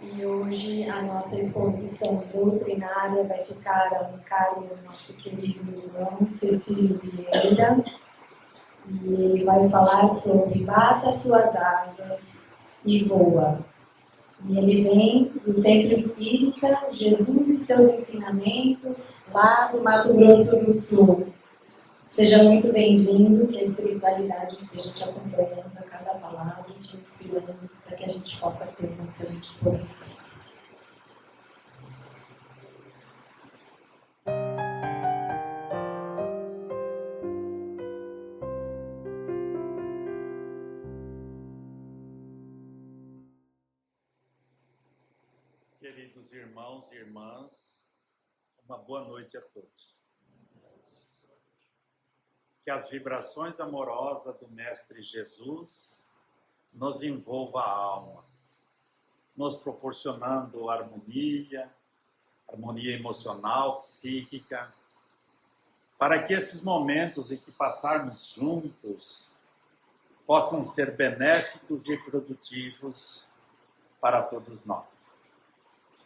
E hoje a nossa exposição doutrinária vai ficar a um cargo do nosso querido irmão Cecílio Vieira. E ele vai falar sobre bata suas asas e voa. E ele vem do Centro Espírita Jesus e seus ensinamentos, lá do Mato Grosso do Sul. Seja muito bem-vindo, que a espiritualidade esteja te acompanhando a cada palavra, te inspirando para que a gente possa ter nossa disposição. Queridos irmãos e irmãs, uma boa noite a todos. Que as vibrações amorosas do Mestre Jesus nos envolva a alma, nos proporcionando harmonia emocional, psíquica, para que esses momentos em que passarmos juntos possam ser benéficos e produtivos para todos nós.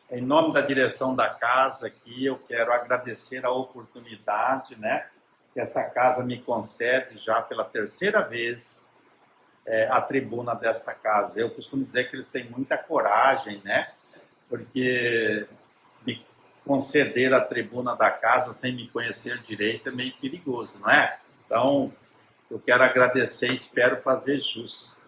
Em nome da direção da casa aqui, eu quero agradecer a oportunidade, que esta casa me concede já pela terceira vez a tribuna desta casa. Eu costumo dizer que eles têm muita coragem, porque me conceder a tribuna da casa sem me conhecer direito é meio perigoso, não é? Então, eu quero agradecer e espero fazer jus,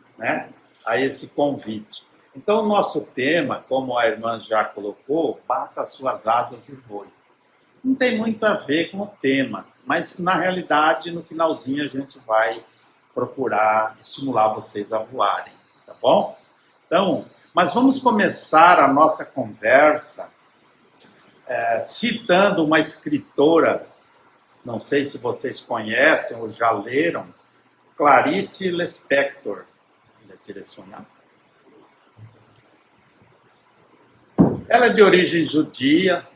a esse convite. Então, o nosso tema, como a irmã já colocou, bata suas asas e voe. Não tem muito a ver com o tema, mas, na realidade, no finalzinho a gente vai procurar estimular vocês a voarem, tá bom? Então, mas vamos começar a nossa conversa citando uma escritora, não sei se vocês conhecem ou já leram, Clarice Lispector. Ele é direcionado. Ela é de origem judia,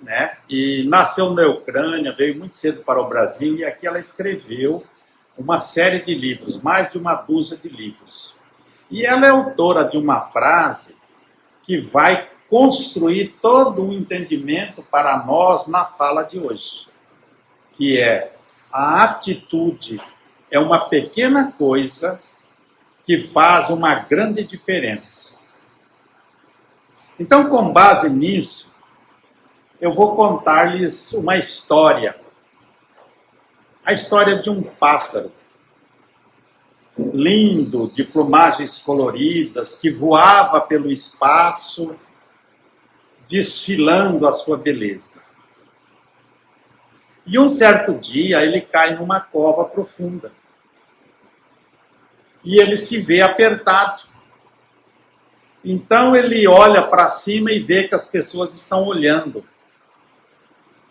e nasceu na Ucrânia, veio muito cedo para o Brasil, e aqui ela escreveu uma série de livros, mais de uma dúzia de livros. E ela é autora de uma frase que vai construir todo um entendimento para nós na fala de hoje, que é: a atitude é uma pequena coisa que faz uma grande diferença. Então, com base nisso, eu vou contar-lhes uma história. A história de um pássaro lindo, de plumagens coloridas, que voava pelo espaço, desfilando a sua beleza. E um certo dia, ele cai numa cova profunda. E ele se vê apertado. Então ele olha para cima e vê que as pessoas estão olhando.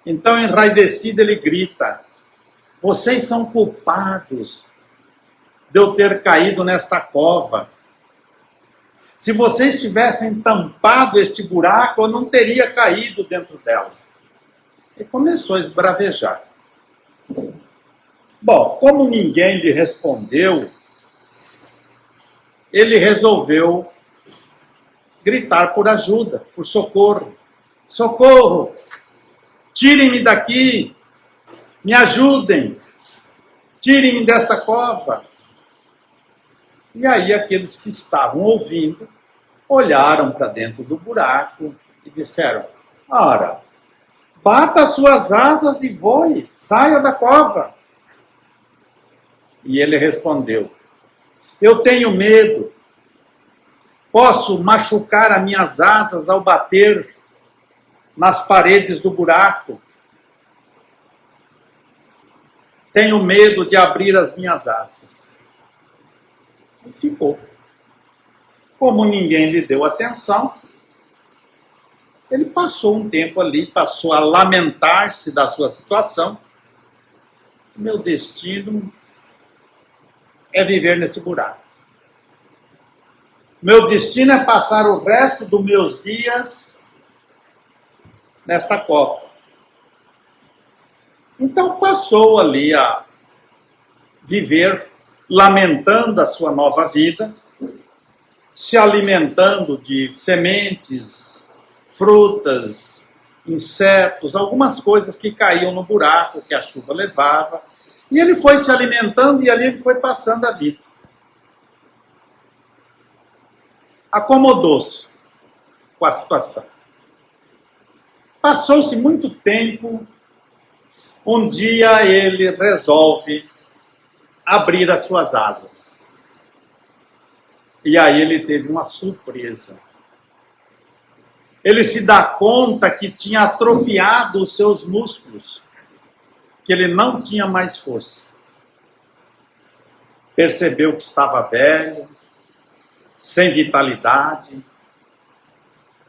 Então, enraivecido, ele grita: vocês são culpados de eu ter caído nesta cova. Se vocês tivessem tampado este buraco, eu não teria caído dentro dela. E começou a esbravejar. Bom, como ninguém lhe respondeu, ele resolveu gritar por ajuda, por socorro. Socorro! Tirem-me daqui! Me ajudem! Tirem-me desta cova! E aí aqueles que estavam ouvindo olharam para dentro do buraco e disseram: ora, bata as suas asas e voe, saia da cova. E ele respondeu: eu tenho medo. Posso machucar as minhas asas ao bater nas paredes do buraco. Tenho medo de abrir as minhas asas. E ficou. Como ninguém lhe deu atenção, ele passou um tempo ali, passou a lamentar-se da sua situação. Meu destino é viver nesse buraco. Meu destino é passar o resto dos meus dias nesta cova. Então passou ali a viver lamentando a sua nova vida, se alimentando de sementes frutas, insetos, algumas coisas que caíam no buraco que a chuva levava. E ele foi se alimentando e ali ele foi passando a vida. Acomodou-se com a situação. Passou-se muito tempo, um dia ele resolve abrir as suas asas. E aí ele teve uma surpresa. Ele se dá conta que tinha atrofiado os seus músculos, que ele não tinha mais força. Percebeu que estava velho, sem vitalidade,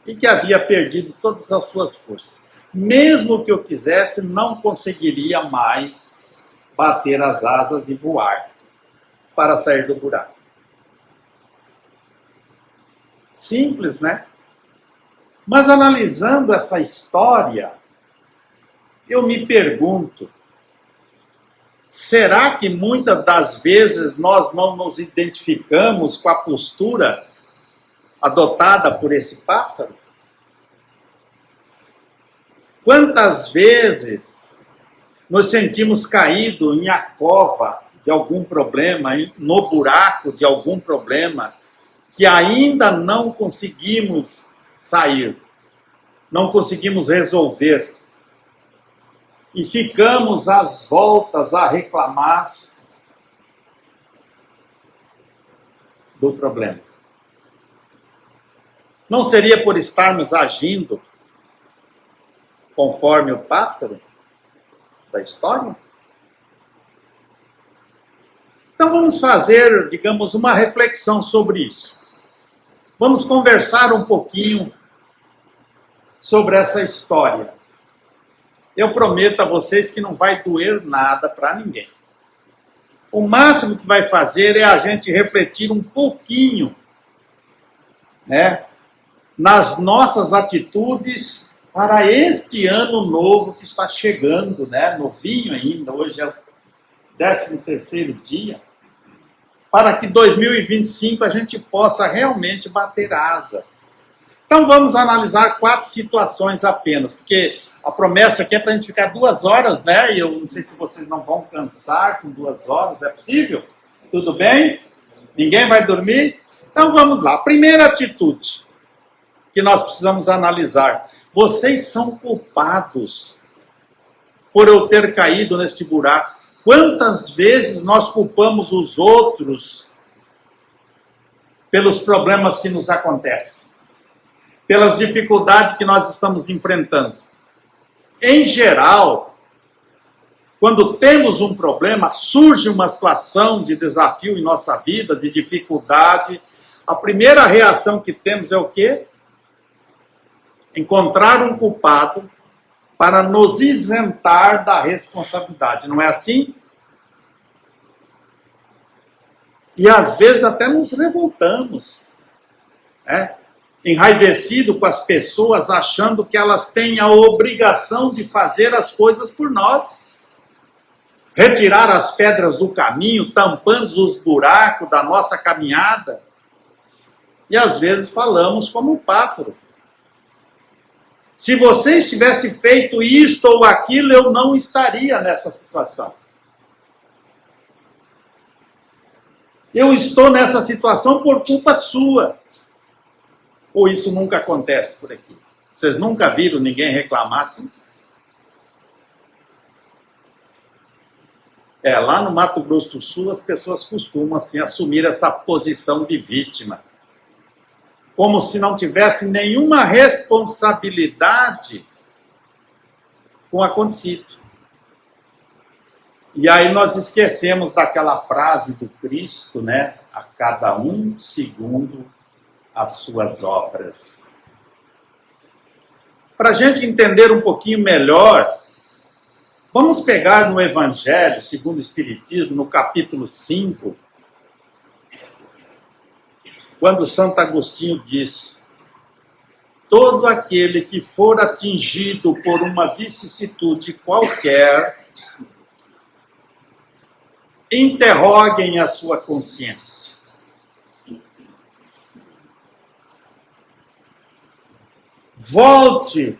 e que havia perdido todas as suas forças. Mesmo que eu quisesse, não conseguiria mais bater as asas e voar para sair do buraco. Simples, né? Mas analisando essa história, eu me pergunto, será que muitas das vezes nós não nos identificamos com a postura adotada por esse pássaro? Quantas vezes nos sentimos caídos em a cova de algum problema, no buraco de algum problema, que ainda não conseguimos sair, não conseguimos resolver, e ficamos às voltas a reclamar do problema. Não seria por estarmos agindo conforme o pássaro da história? Então vamos fazer, digamos, uma reflexão sobre isso. Vamos conversar um pouquinho sobre essa história. Eu prometo a vocês que não vai doer nada para ninguém. O máximo que vai fazer é a gente refletir um pouquinho, né, nas nossas atitudes para este ano novo que está chegando, né, novinho ainda, hoje é o 13º dia, para que 2025 a gente possa realmente bater asas. Então vamos analisar 4 situações apenas, porque a promessa aqui é para a gente ficar 2 horas, né? E eu não sei se vocês não vão cansar com 2 horas, é possível? Tudo bem? Ninguém vai dormir? Então vamos lá. Primeira atitude que nós precisamos analisar. Vocês são culpados por eu ter caído neste buraco. Quantas vezes nós culpamos os outros pelos problemas que nos acontecem, pelas dificuldades que nós estamos enfrentando? Em geral, quando temos um problema, surge uma situação de desafio em nossa vida, de dificuldade, a primeira reação que temos é o quê? Encontrar um culpado para nos isentar da responsabilidade. Não é assim? E às vezes até nos revoltamos, né? Enraivecido com as pessoas, achando que elas têm a obrigação de fazer as coisas por nós. Retirar as pedras do caminho, tampando os buracos da nossa caminhada. E às vezes falamos como um pássaro. Se vocês tivessem feito isto ou aquilo, eu não estaria nessa situação. Eu estou nessa situação por culpa sua. Ou isso nunca acontece por aqui? Vocês nunca viram ninguém reclamar assim? Lá no Mato Grosso do Sul, as pessoas costumam assim, assumir essa posição de vítima. Como se não tivesse nenhuma responsabilidade com o acontecido. E aí nós esquecemos daquela frase do Cristo, né? A cada um segundo as suas obras. Para a gente entender um pouquinho melhor, vamos pegar no Evangelho, segundo o Espiritismo, no capítulo 5, quando Santo Agostinho diz: todo aquele que for atingido por uma vicissitude qualquer, interroguem a sua consciência. volte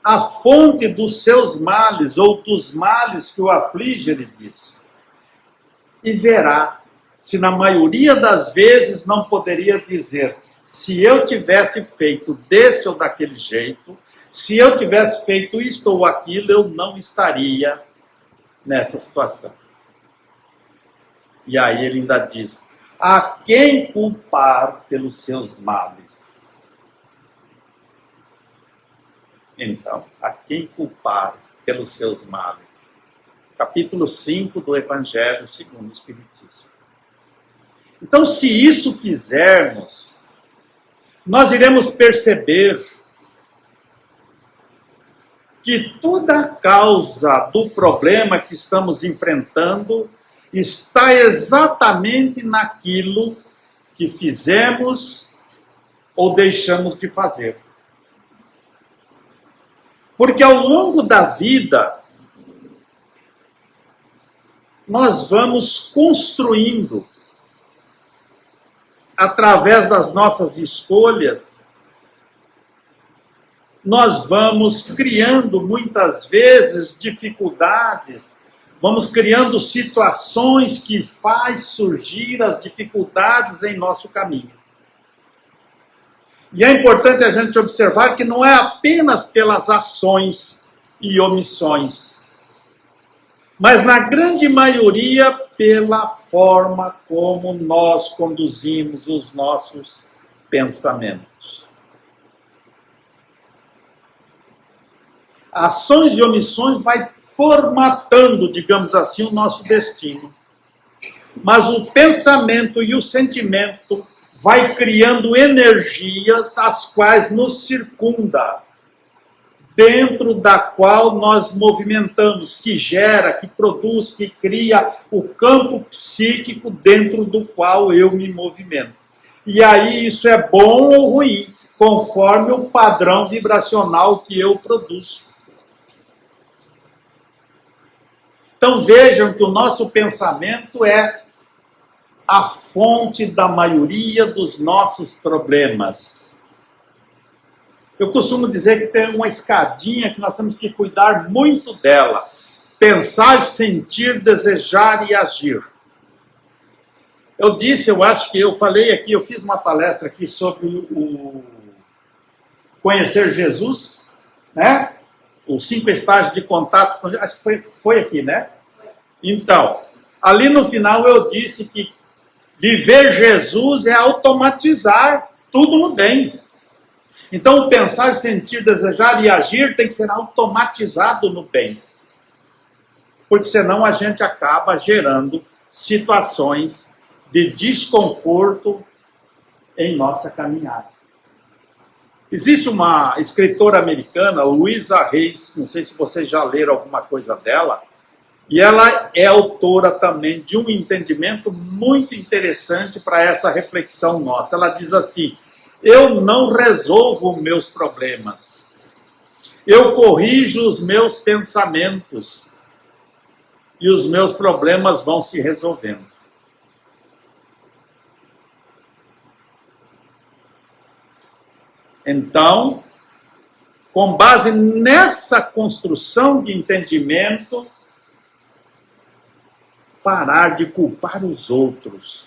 à fonte dos seus males, ou dos males que o aflige, ele diz, e verá se na maioria das vezes não poderia dizer: se eu tivesse feito desse ou daquele jeito, se eu tivesse feito isto ou aquilo, eu não estaria nessa situação. E aí ele ainda diz: a quem culpar pelos seus males? Então, a quem culpar pelos seus males? Capítulo 5 do Evangelho segundo o Espiritismo. Então, se isso fizermos, nós iremos perceber que toda a causa do problema que estamos enfrentando está exatamente naquilo que fizemos ou deixamos de fazer. Porque ao longo da vida, nós vamos construindo, através das nossas escolhas, nós vamos criando muitas vezes dificuldades, vamos criando situações que faz surgir as dificuldades em nosso caminho. E é importante a gente observar que não é apenas pelas ações e omissões, mas na grande maioria pela forma como nós conduzimos os nossos pensamentos. Ações e omissões vai formatando, digamos assim, o nosso destino. Mas o pensamento e o sentimento vai criando energias as quais nos circunda, dentro da qual nós movimentamos, que gera, que produz, que cria o campo psíquico dentro do qual eu me movimento. E aí isso é bom ou ruim, conforme o padrão vibracional que eu produzo. Então vejam que o nosso pensamento é a fonte da maioria dos nossos problemas. Eu costumo dizer que tem uma escadinha que nós temos que cuidar muito dela. Pensar, sentir, desejar e agir. Eu disse, eu acho que eu falei aqui, eu fiz uma palestra aqui sobre o conhecer Jesus, né? Os 5 estágios de contato, acho que foi aqui, né? Então, ali no final eu disse que viver Jesus é automatizar tudo no bem. Então, o pensar, sentir, desejar e agir tem que ser automatizado no bem. Porque senão a gente acaba gerando situações de desconforto em nossa caminhada. Existe uma escritora americana, Louisa Hayes, não sei se vocês já leram alguma coisa dela, e ela é autora também de um entendimento muito interessante para essa reflexão nossa. Ela diz assim: eu não resolvo meus problemas, eu corrijo os meus pensamentos e os meus problemas vão se resolvendo. Então, com base nessa construção de entendimento, parar de culpar os outros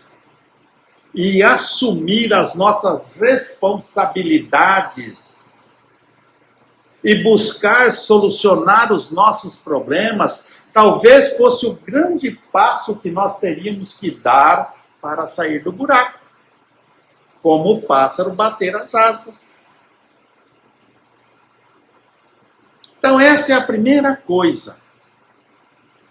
e assumir as nossas responsabilidades e buscar solucionar os nossos problemas, talvez fosse o grande passo que nós teríamos que dar para sair do buraco, como o pássaro bater as asas. Então essa é a primeira coisa.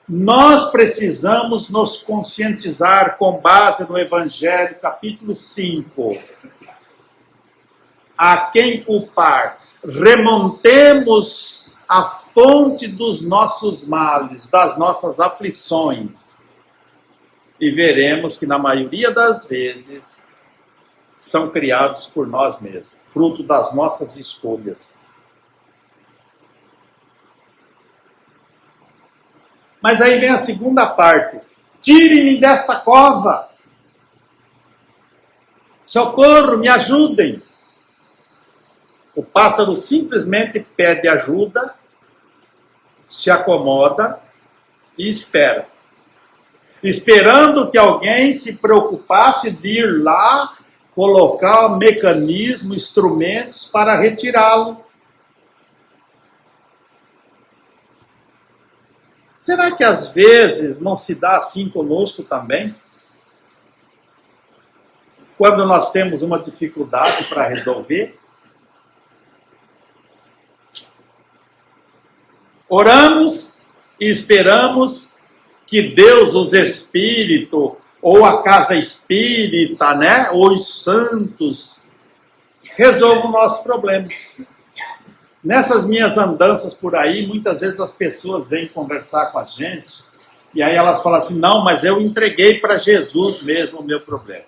Nós precisamos nos conscientizar com base no Evangelho, capítulo 5. A quem culpar? Remontemos a fonte dos nossos males, das nossas aflições, e veremos que na maioria das vezes são criados por nós mesmos, fruto das nossas escolhas. Mas aí vem a segunda parte. Tire-me desta cova. Socorro, me ajudem. O pássaro simplesmente pede ajuda, se acomoda e espera. Esperando que alguém se preocupasse de ir lá, colocar mecanismo, instrumentos para retirá-lo. Será que às vezes não se dá assim conosco também? Quando nós temos uma dificuldade para resolver? Oramos e esperamos que Deus, os Espíritos, ou a casa espírita, né, ou os santos, resolvam o nosso problema. Nessas minhas andanças por aí, muitas vezes as pessoas vêm conversar com a gente, e aí elas falam assim, não, mas eu entreguei para Jesus mesmo o meu problema.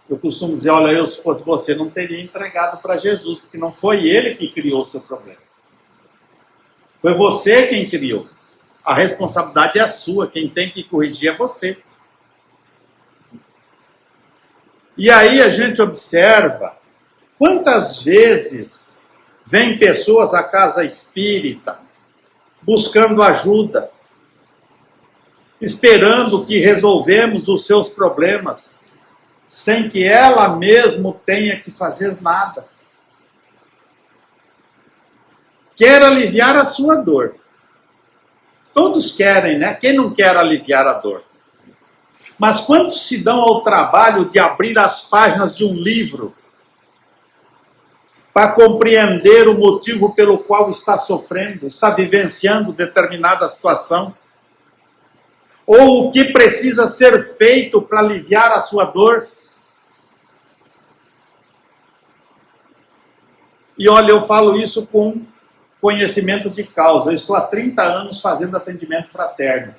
Eu costumo dizer, olha, eu se fosse você não teria entregado para Jesus, porque não foi ele que criou o seu problema. Foi você quem criou. A responsabilidade é sua, quem tem que corrigir é você. E aí a gente observa quantas vezes vêm pessoas à casa espírita buscando ajuda, esperando que resolvemos os seus problemas, sem que ela mesma tenha que fazer nada. Quer aliviar a sua dor. Todos querem, né? Quem não quer aliviar a dor? Mas quantos se dão ao trabalho de abrir as páginas de um livro para compreender o motivo pelo qual está sofrendo, está vivenciando determinada situação? Ou o que precisa ser feito para aliviar a sua dor? E olha, eu falo isso com conhecimento de causa. Eu estou há 30 anos fazendo atendimento fraterno.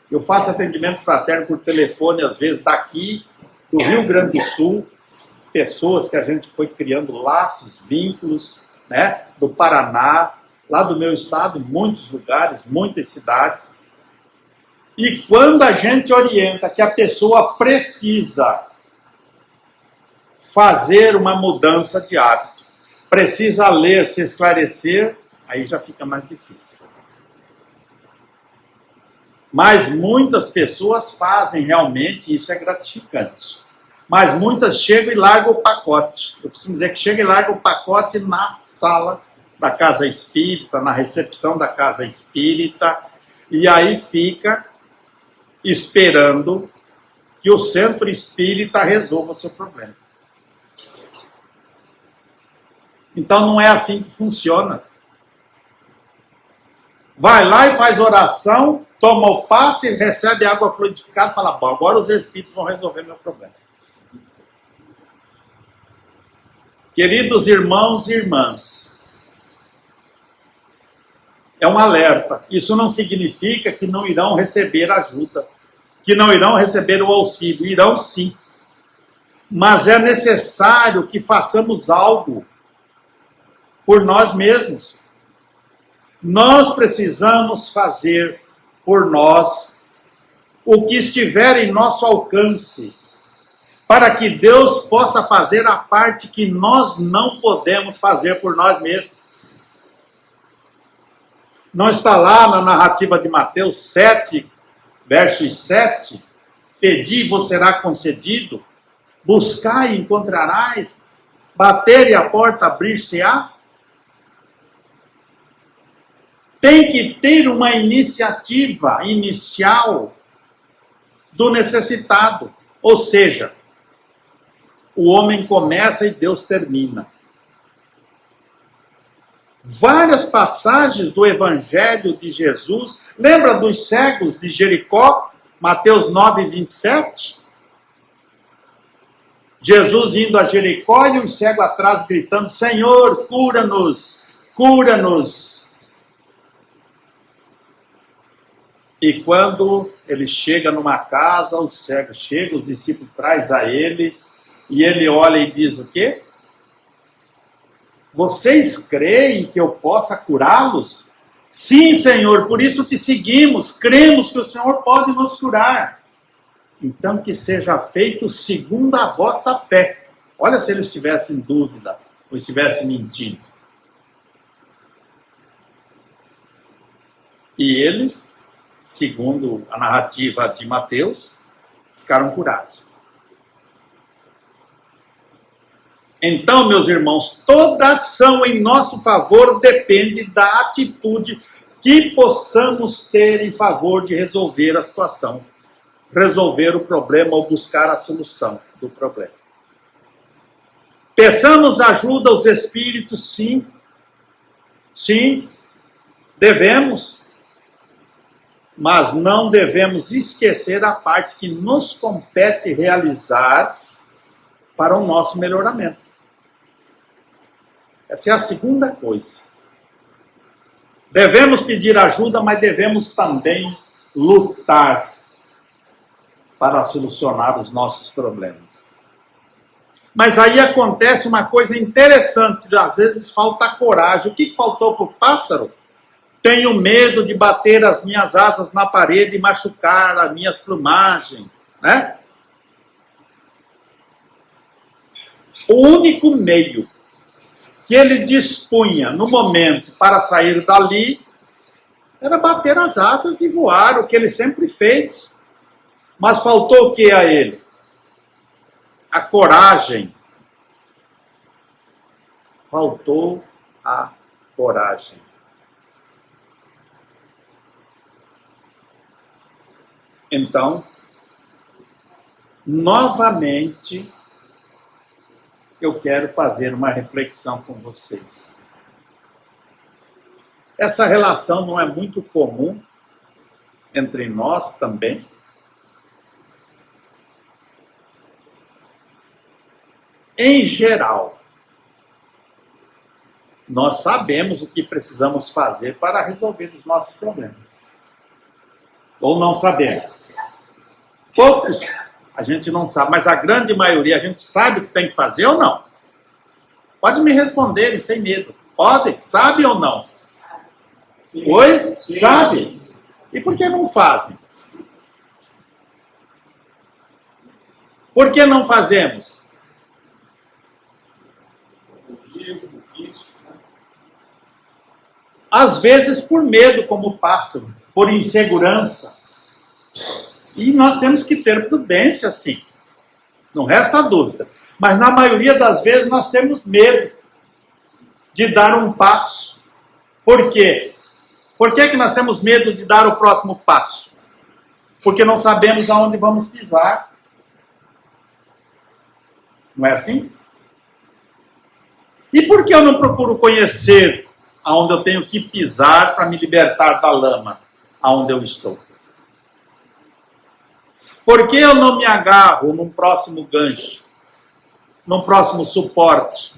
Eu faço atendimento fraterno por telefone, às vezes, daqui, do Rio Grande do Sul, pessoas que a gente foi criando laços, vínculos, né, do Paraná, lá do meu estado, muitos lugares, muitas cidades. E quando a gente orienta que a pessoa precisa fazer uma mudança de hábito, precisa ler, se esclarecer, aí já fica mais difícil. Mas muitas pessoas fazem realmente, isso é gratificante. Mas muitas chegam e largam o pacote. Eu costumo dizer que chegam e largam o pacote na sala da casa espírita, na recepção da casa espírita, e aí fica esperando que o centro espírita resolva o seu problema. Então não é assim que funciona. Vai lá e faz oração, toma o passe, recebe água fluidificada e fala, bom, agora os espíritos vão resolver meu problema. Queridos irmãos e irmãs, é um alerta. Isso não significa que não irão receber ajuda, que não irão receber o auxílio. Irão sim. Mas é necessário que façamos algo por nós mesmos. Nós precisamos fazer por nós o que estiver em nosso alcance, para que Deus possa fazer a parte que nós não podemos fazer por nós mesmos. Não está lá na narrativa de Mateus 7, versos 7, pedi e vos será concedido, buscai e encontrarás, bater e a porta abrir-se-á? Tem que ter uma iniciativa inicial do necessitado. Ou seja, o homem começa e Deus termina. Várias passagens do Evangelho de Jesus, lembra dos cegos de Jericó, Mateus 9, 27? Jesus indo a Jericó e os cegos atrás gritando, Senhor, cura-nos, cura-nos. E quando ele chega numa casa, os cegos chegam, os discípulos trazem a ele, e ele olha e diz o quê? Vocês creem que eu possa curá-los? Sim, Senhor, por isso te seguimos, cremos que o Senhor pode nos curar. Então que seja feito segundo a vossa fé. Olha se eles tivessem dúvida ou estivessem mentindo. E eles, segundo a narrativa de Mateus, ficaram curados. Então, meus irmãos, toda ação em nosso favor depende da atitude que possamos ter em favor de resolver a situação, resolver o problema ou buscar a solução do problema. Peçamos ajuda aos espíritos, sim. Sim, devemos. Mas não devemos esquecer a parte que nos compete realizar para o nosso melhoramento. Essa é a segunda coisa. Devemos pedir ajuda, mas devemos também lutar para solucionar os nossos problemas. Mas aí acontece uma coisa interessante, às vezes falta coragem. O que faltou para o pássaro? Tenho medo de bater as minhas asas na parede e machucar as minhas plumagens, né? O único meio que ele dispunha no momento para sair dali era bater as asas e voar, o que ele sempre fez. Mas faltou o que a ele? A coragem. Faltou a coragem. Então, novamente, eu quero fazer uma reflexão com vocês. Essa relação não é muito comum entre nós também. Em geral, nós sabemos o que precisamos fazer para resolver os nossos problemas. Ou não sabemos. Poucos a gente não sabe, mas a grande maioria a gente sabe o que tem que fazer ou não? Pode me responderem sem medo. Pode? Sabe ou não? Sim. Oi? Sim. Sabe? E por que não fazem? Por que não fazemos? Às vezes por medo, como pássaro, por insegurança. E nós temos que ter prudência, sim. Não resta dúvida. Mas na maioria das vezes nós temos medo de dar um passo. Por quê? Por que nós temos medo de dar o próximo passo? Porque não sabemos aonde vamos pisar. Não é assim? E por que eu não procuro conhecer aonde eu tenho que pisar para me libertar da lama aonde eu estou? Por que eu não me agarro num próximo gancho, num próximo suporte?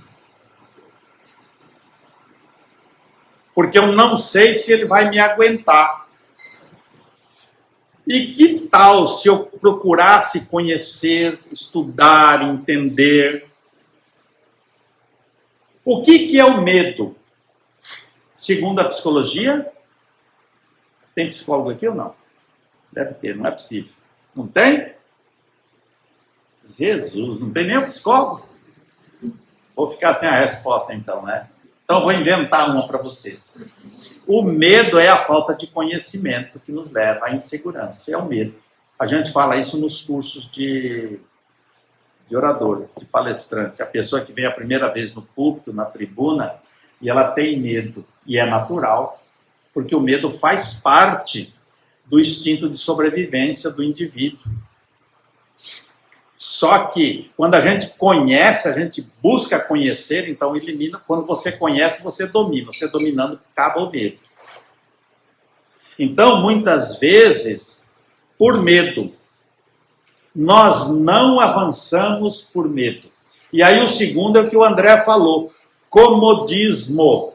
Porque eu não sei se ele vai me aguentar. E que tal se eu procurasse conhecer, estudar, entender? O que é o medo? Segundo a psicologia, tem psicólogo aqui ou não? Deve ter, não é possível. Não tem? Jesus, não tem nem o psicólogo? Vou ficar sem a resposta então, né? Então vou inventar uma para vocês. O medo é a falta de conhecimento que nos leva à insegurança. É o medo. A gente fala isso nos cursos de orador, de palestrante. A pessoa que vem a primeira vez no púlpito, na tribuna, e ela tem medo. E é natural, porque o medo faz parte do instinto de sobrevivência do indivíduo. Só que, quando a gente conhece, a gente busca conhecer, então elimina. Quando você conhece, você domina. Você dominando, acaba o medo. Então, muitas vezes, por medo, nós não avançamos por medo. E aí o segundo é o que o André falou, comodismo.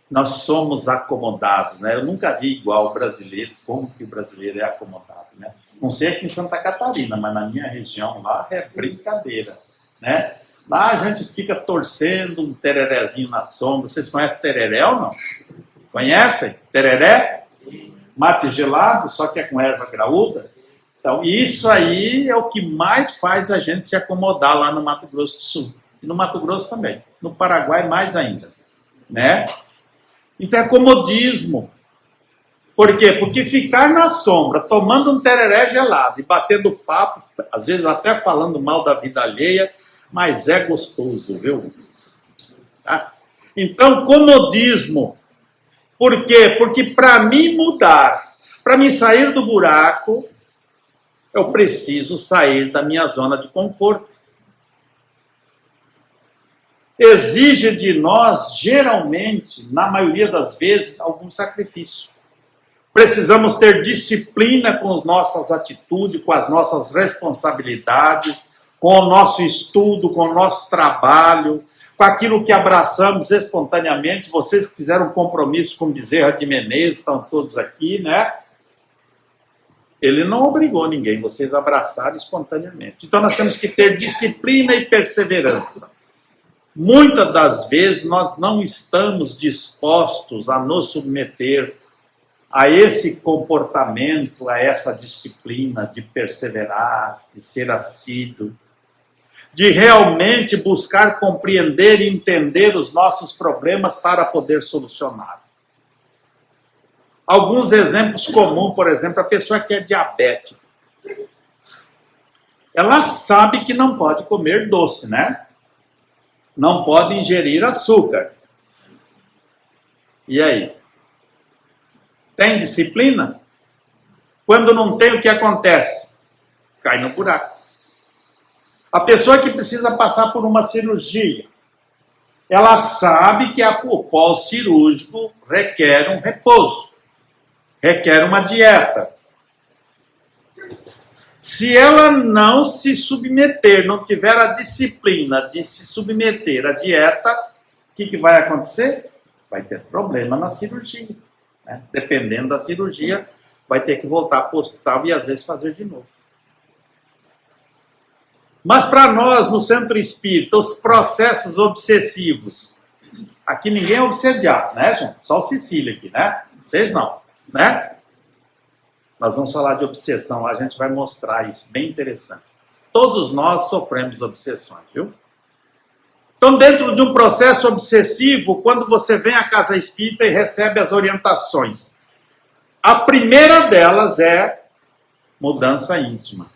Nós somos acomodados, né? Eu nunca vi igual o brasileiro, como que o brasileiro é acomodado, né? Não sei aqui em Santa Catarina, mas na minha região lá é brincadeira, né? Lá a gente fica torcendo um tererézinho na sombra. Vocês conhecem tereré ou não? Conhecem? Tereré? Mate gelado, só que é com erva graúda. Então, isso aí é o que mais faz a gente se acomodar lá no Mato Grosso do Sul. E no Mato Grosso também. No Paraguai, mais ainda. Né? Então, é comodismo. Por quê? Porque ficar na sombra, tomando um tereré gelado e batendo papo, às vezes até falando mal da vida alheia, mas é gostoso, viu? Tá? Então, comodismo. Por quê? Porque para mim mudar, para mim sair do buraco, eu preciso sair da minha zona de conforto. Exige de nós, geralmente, na maioria das vezes, algum sacrifício. Precisamos ter disciplina com as nossas atitudes, com as nossas responsabilidades, com o nosso estudo, com o nosso trabalho, com aquilo que abraçamos espontaneamente. Vocês que fizeram um compromisso com Bezerra de Menezes, estão todos aqui, né? Ele não obrigou ninguém, vocês abraçaram espontaneamente. Então nós temos que ter disciplina e perseverança. Muitas das vezes nós não estamos dispostos a nos submeter a esse comportamento, a essa disciplina de perseverar, de ser assíduo, de realmente buscar compreender e entender os nossos problemas para poder solucionar. Alguns exemplos comuns, por exemplo, a pessoa que é diabética. Ela sabe que não pode comer doce, né? Não pode ingerir açúcar. E aí? Tem disciplina? Quando não tem, o que acontece? Cai no buraco. A pessoa que precisa passar por uma cirurgia, ela sabe que o pós-cirúrgico requer um repouso, requer uma dieta. Se ela não se submeter, não tiver a disciplina de se submeter à dieta, o que vai acontecer? Vai ter problema na cirurgia. Né? Dependendo da cirurgia, vai ter que voltar para o hospital e às vezes fazer de novo. Mas para nós, no Centro Espírita, os processos obsessivos, aqui ninguém é obsediado, né, gente? Só o Cecília aqui, né? Vocês não, né? Nós vamos falar de obsessão, a gente vai mostrar isso, bem interessante. Todos nós sofremos obsessões, viu? Então, dentro de um processo obsessivo, quando você vem à Casa Espírita e recebe as orientações, a primeira delas é mudança íntima.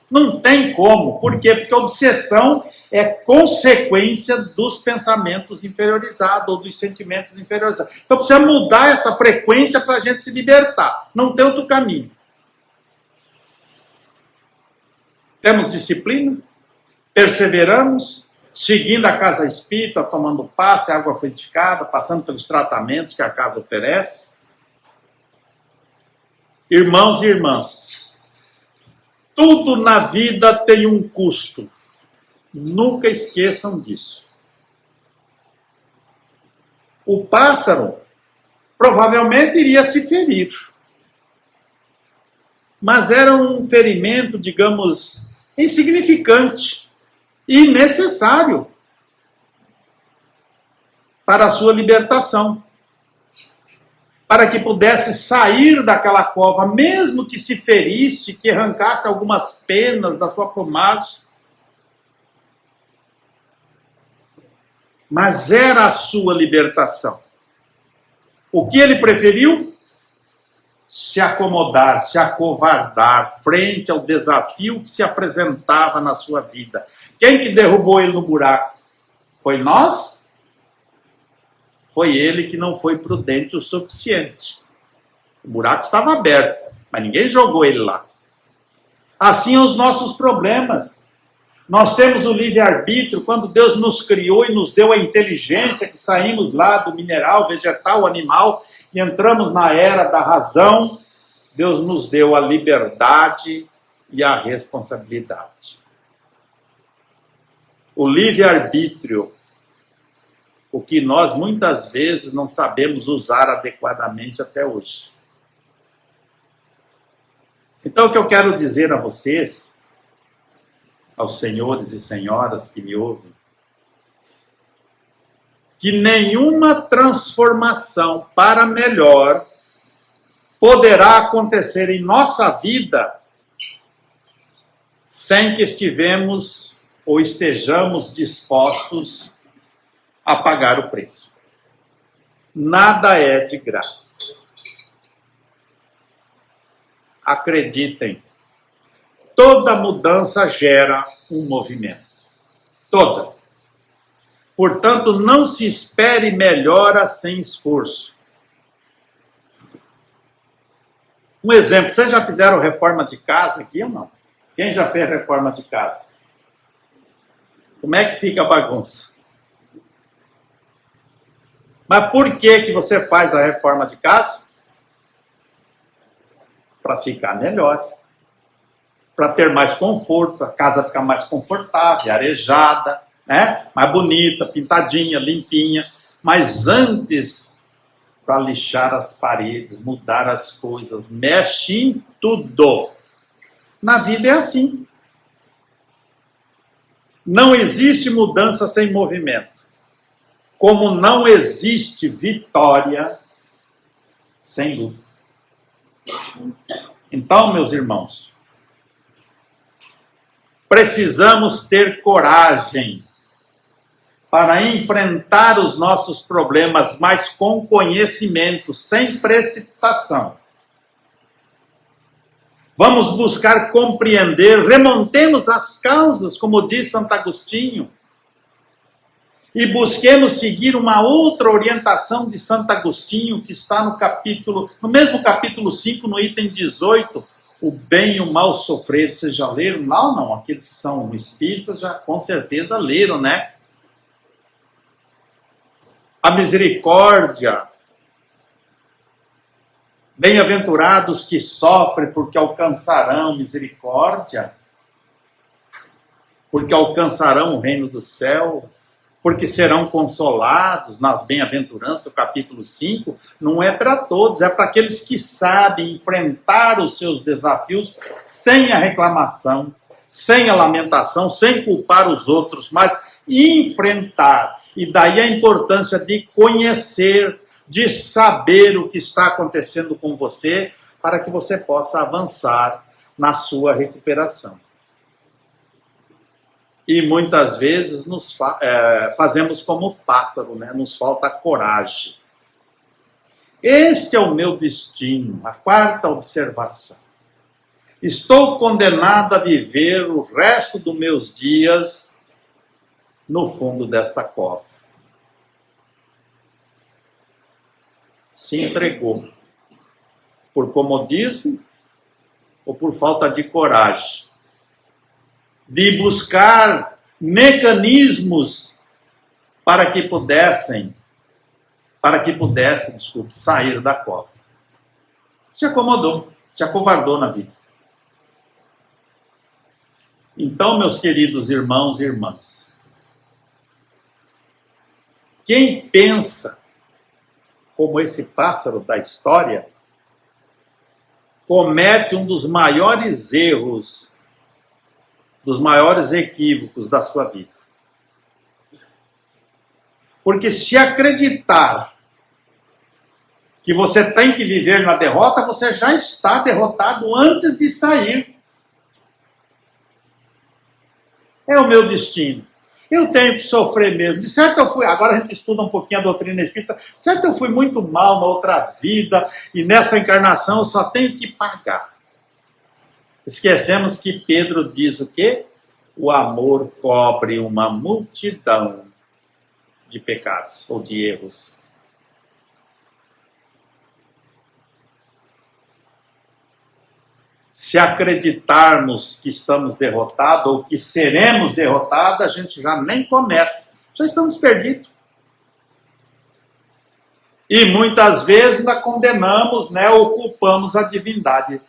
Não tem como. Por quê? Porque a obsessão é consequência dos pensamentos inferiorizados ou dos sentimentos inferiorizados. Então precisa mudar essa frequência para a gente se libertar. Não tem outro caminho. Temos disciplina, perseveramos, seguindo a Casa Espírita, tomando passe, água frutificada, passando pelos tratamentos que a casa oferece. Irmãos e irmãs, tudo na vida tem um custo. Nunca esqueçam disso. O pássaro provavelmente iria se ferir. Mas era um ferimento, digamos, insignificante e necessário para a sua libertação. Para que pudesse sair daquela cova, mesmo que se ferisse, que arrancasse algumas penas da sua plumagem. Mas era a sua libertação. O que ele preferiu? Se acomodar, se acovardar frente ao desafio que se apresentava na sua vida. Quem que derrubou ele no buraco? Foi nós? Foi ele que não foi prudente o suficiente. O buraco estava aberto, mas ninguém jogou ele lá. Assim os nossos problemas. Nós temos o livre-arbítrio, quando Deus nos criou e nos deu a inteligência, que saímos lá do mineral, vegetal, animal, e entramos na era da razão, Deus nos deu a liberdade e a responsabilidade. O livre-arbítrio, o que nós muitas vezes não sabemos usar adequadamente até hoje. Então, o que eu quero dizer a vocês, aos senhores e senhoras que me ouvem, que nenhuma transformação para melhor poderá acontecer em nossa vida sem que estivemos ou estejamos dispostos a pagar o preço. Nada é de graça. Acreditem, toda mudança gera um movimento. Toda. Portanto, não se espere melhora sem esforço. Um exemplo, vocês já fizeram reforma de casa aqui ou não? Quem já fez reforma de casa? Como é que fica a bagunça? Mas por que você faz a reforma de casa? Para ficar melhor. Para ter mais conforto, a casa ficar mais confortável, arejada, né? Mais bonita, pintadinha, limpinha. Mas antes, para lixar as paredes, mudar as coisas, mexe em tudo. Na vida é assim. Não existe mudança sem movimento. Como não existe vitória sem luta. Então, meus irmãos, precisamos ter coragem para enfrentar os nossos problemas, mas com conhecimento, sem precipitação. Vamos buscar compreender, remontemos as causas, como diz Santo Agostinho, e busquemos seguir uma outra orientação de Santo Agostinho, que está no mesmo capítulo 5, no item 18, o bem e o mal sofrer. Vocês já leram? Não, aqueles que são espíritas já com certeza leram, né? A misericórdia. Bem-aventurados que sofrem, porque alcançarão misericórdia, porque alcançarão o reino do céu, porque serão consolados nas bem-aventuranças, o capítulo 5, não é para todos, é para aqueles que sabem enfrentar os seus desafios sem a reclamação, sem a lamentação, sem culpar os outros, mas enfrentar. E daí a importância de conhecer, de saber o que está acontecendo com você, para que você possa avançar na sua recuperação. E muitas vezes fazemos como pássaro, né? Nos falta coragem. Este é o meu destino, a quarta observação. Estou condenado a viver o resto dos meus dias no fundo desta cova. Se entregou por comodismo ou por falta de coragem de buscar mecanismos para que pudesse, sair da cova. Se acomodou, se acovardou na vida. Então, meus queridos irmãos e irmãs, quem pensa como esse pássaro da história, comete um dos maiores erros, dos maiores equívocos da sua vida. Porque se acreditar que você tem que viver na derrota, você já está derrotado antes de sair. É o meu destino. Eu tenho que sofrer mesmo. De certo eu fui, agora a gente estuda um pouquinho a doutrina espírita, de certo eu fui muito mal na outra vida, e nesta encarnação eu só tenho que pagar. Esquecemos que Pedro diz o quê? O amor cobre uma multidão de pecados ou de erros. Se acreditarmos que estamos derrotados ou que seremos derrotados, a gente já nem começa. Já estamos perdidos. E muitas vezes ainda condenamos, né, ou culpamos a divindade,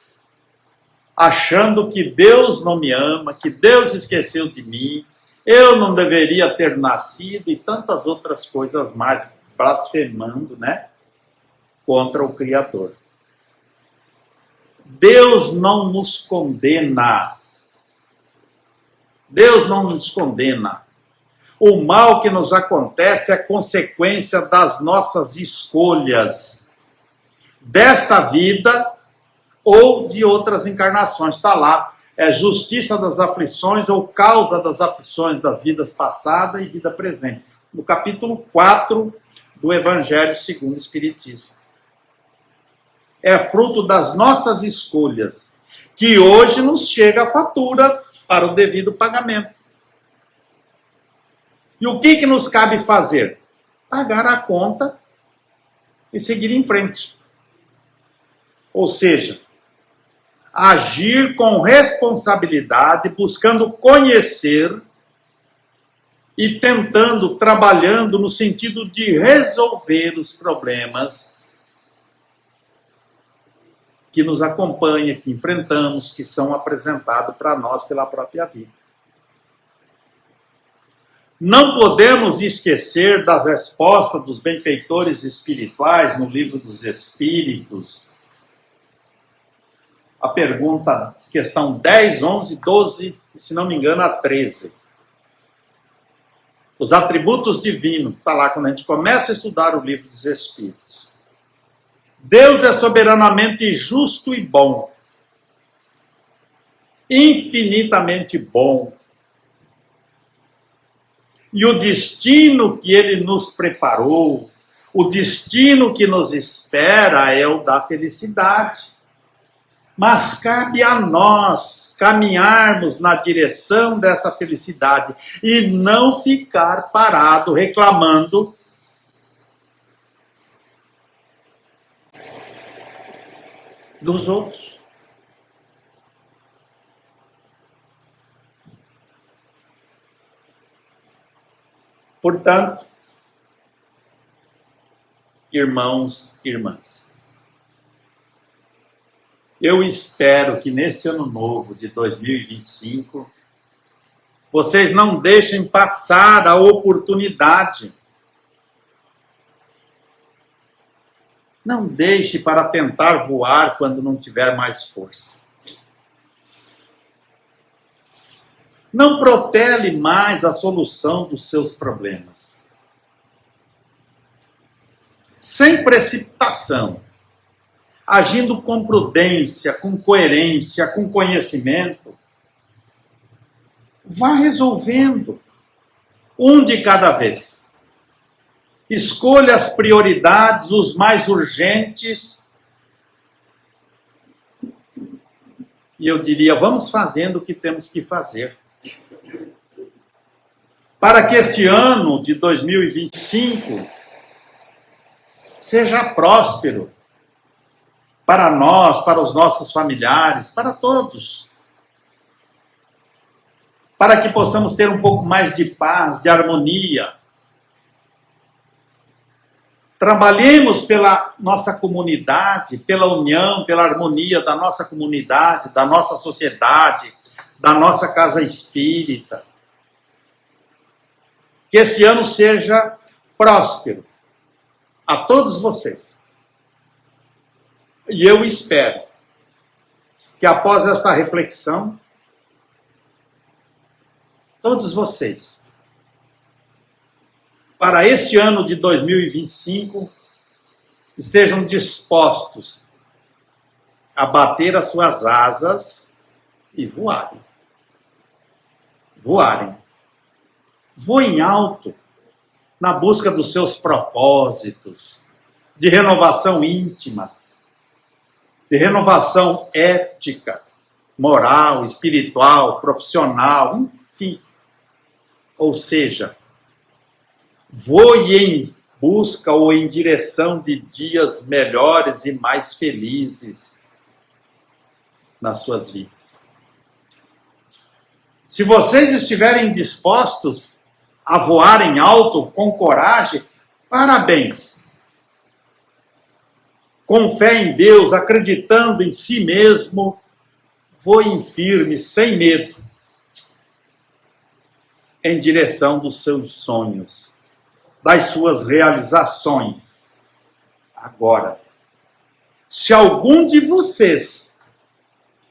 achando que Deus não me ama, que Deus esqueceu de mim, eu não deveria ter nascido e tantas outras coisas mais, blasfemando, né, contra o Criador. Deus não nos condena. Deus não nos condena. O mal que nos acontece é consequência das nossas escolhas, desta vida ou de outras encarnações. Está lá, é justiça das aflições ou causa das aflições das vidas passada e vida presente. No capítulo 4 do Evangelho segundo o Espiritismo. É fruto das nossas escolhas que hoje nos chega a fatura para o devido pagamento. E o que nos cabe fazer? Pagar a conta e seguir em frente. Ou seja, agir com responsabilidade, buscando conhecer e tentando, trabalhando no sentido de resolver os problemas que nos acompanham, que enfrentamos, que são apresentados para nós pela própria vida. Não podemos esquecer das respostas dos benfeitores espirituais no Livro dos Espíritos. A pergunta, questão 10, 11, 12, e, se não me engano, a 13. Os atributos divinos, está lá quando a gente começa a estudar o Livro dos Espíritos. Deus é soberanamente justo e bom, infinitamente bom. E o destino que Ele nos preparou, o destino que nos espera é o da felicidade. Mas cabe a nós caminharmos na direção dessa felicidade e não ficar parado reclamando dos outros. Portanto, irmãos e irmãs, eu espero que neste ano novo de 2025, vocês não deixem passar a oportunidade. Não deixe para tentar voar quando não tiver mais força. Não protele mais a solução dos seus problemas. Sem precipitação, agindo com prudência, com coerência, com conhecimento, vá resolvendo um de cada vez. Escolha as prioridades, os mais urgentes. E eu diria, vamos fazendo o que temos que fazer. Para que este ano de 2025 seja próspero para nós, para os nossos familiares, para todos. Para que possamos ter um pouco mais de paz, de harmonia. Trabalhemos pela nossa comunidade, pela união, pela harmonia da nossa comunidade, da nossa sociedade, da nossa casa espírita. Que esse ano seja próspero a todos vocês. E eu espero que após esta reflexão, todos vocês, para este ano de 2025, estejam dispostos a bater as suas asas e voarem. Voarem. Voem alto na busca dos seus propósitos, de renovação íntima, de renovação ética, moral, espiritual, profissional, enfim. Ou seja, voe em busca ou em direção de dias melhores e mais felizes nas suas vidas. Se vocês estiverem dispostos a voar em alto, com coragem, parabéns. Com fé em Deus, acreditando em si mesmo, voem firme, sem medo, em direção dos seus sonhos, das suas realizações. Agora, se algum de vocês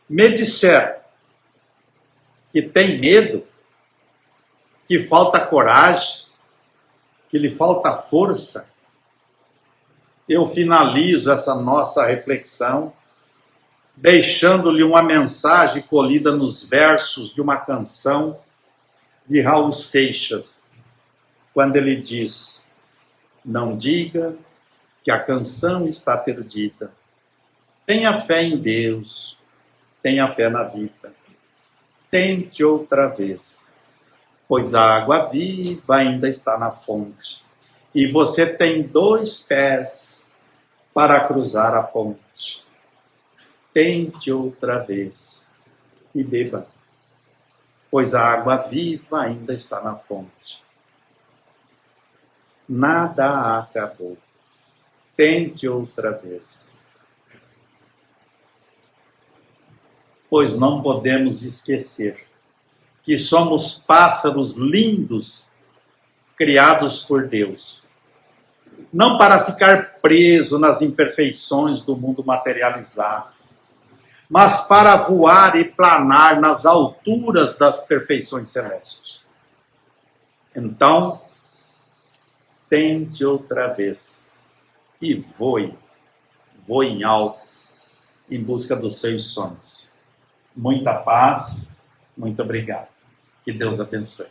me disser que tem medo, que falta coragem, que lhe falta força, eu finalizo essa nossa reflexão deixando-lhe uma mensagem colhida nos versos de uma canção de Raul Seixas, quando ele diz: não diga que a canção está perdida. Tenha fé em Deus, tenha fé na vida. Tente outra vez, pois a água viva ainda está na fonte, e você tem 2 pés para cruzar a ponte. Tente outra vez e beba, pois a água viva ainda está na fonte. Nada acabou. Tente outra vez. Pois não podemos esquecer que somos pássaros lindos criados por Deus. Não para ficar preso nas imperfeições do mundo materializado, mas para voar e planar nas alturas das perfeições celestes. Então, tente outra vez e voe em alto, em busca dos seus sonhos. Muita paz, muito obrigado. Que Deus abençoe.